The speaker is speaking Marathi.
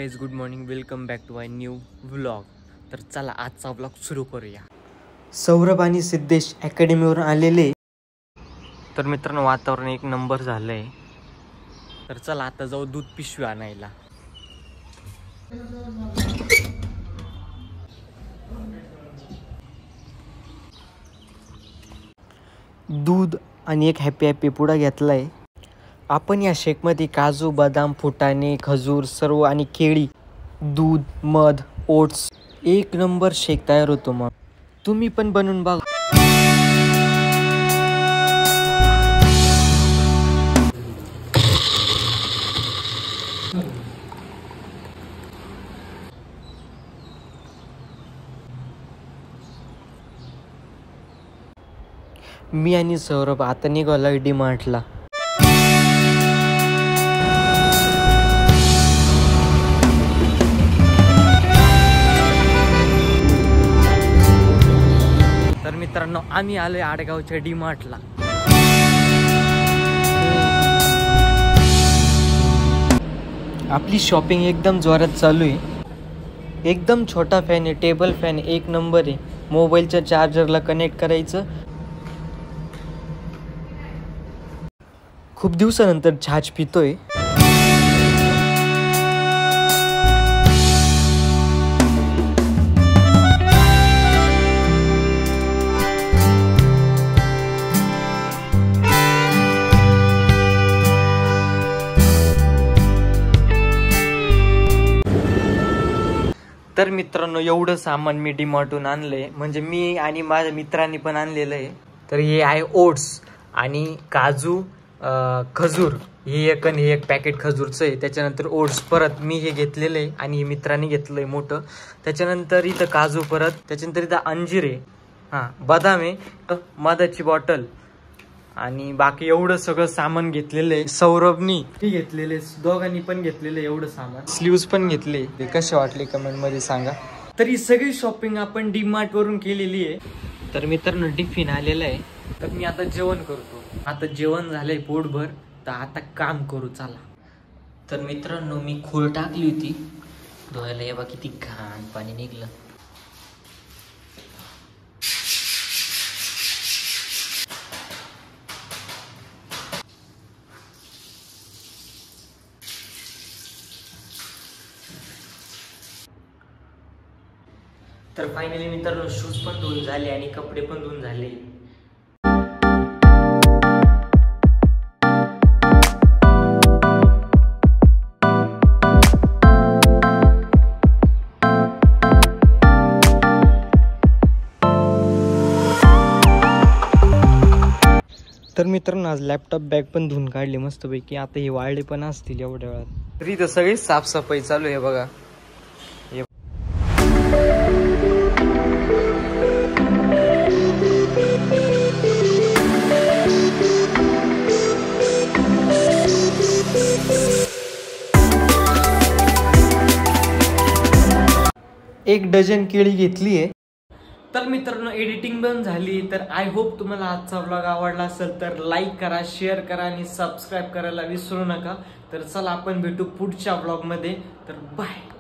Guys, good morning. Welcome back to my new vlog. तर चला आजचा व्लॉग सुरू करूया. सौरभ आणि सिद्धेश अकॅडमीवरून आलेले. तर मित्रांनो वातावरण एक नंबर झालंय. तर चला आता जाऊ दूध पिशवी आणायला. दूध आणि एक हॅपी हॅपी पुडा घेतलाय. आपण या शेकमध्ये काजू, बदाम, फुटाणे, खजूर सर्व आणि केळी, दूध, मध, ओट्स एक नंबर शेक तयार होतो. मग तुम्ही पण बनवून बघा. मी आणि सौरभ आता निघालो डी-मार्टला. तर मित्रांनो आम्ही आलोय आडगावच्या डी-मार्टला. आपली शॉपिंग एकदम जोरात चालू आहे. एकदम छोटा फॅन आहे, टेबल फॅन एक नंबर आहे. मोबाईलच्या चार्जरला कनेक्ट करायचं. खूप दिवसानंतर छाछ पितोय. तर मित्रांनो एवढं सामान मी डी-मार्टहून आणलंय. म्हणजे मी आणि माझ्या मित्रांनी पण आणलेलं आहे. तर हे आहे ओट्स आणि काजू, खजूर. हे एक आणि एक पॅकेट खजूरचं आहे. त्याच्यानंतर ओट्स परत मी हे घेतलेलं आहे आणि हे मित्रांनी घेतलं आहे मोठं. त्याच्यानंतर इथं काजू परत. त्याच्यानंतर इथं अंजीर आहे, बदाम आहे, मधाची बॉटल आणि बाकी एवढं सगळं सामान घेतलेलं आहे. सौरभनी ती घेतलेले, दोघांनी पण घेतलेलं आहे एवढं सामान. स्लीव्स पण घेतले. ते कसे वाटले कमेंट मध्ये सांगा. तर ही सगळी शॉपिंग आपण डी-मार्ट वरून केलेली आहे. तर मित्रांनो टिफिन आलेला आहे. तर मी आता जेवण करतो. आता जेवण झालंय पोटभर. तर आता काम करू चला. तर मित्रांनो मी खोल टाकली होती धुवायला. हे बघा किती घाण पाणी निघलं. तर फायनली मित्रांनो शूज पण धुवून झाले आणि कपडे पण धुवून झाले. तर मित्रांनो आज लॅपटॉप बॅग पण धुवून काढली मस्तपैकी. आता हे वाळले पण असतील एवढ्या वेळात. तरी तर सगळी साफसफाई चालू आहे बघा. एक डझन केळी घेतली आहे. तर मित्रांनो एडिटिंग पण झाली. तर आय होप तुम्हाला आजचा व्लॉग आवडला असेल तर लाईक करा, शेअर करा आणि सबस्क्राईब करायला विसरू नका. तर चला आपण भेटू पुढच्या व्लॉग मध्ये. तर बाय.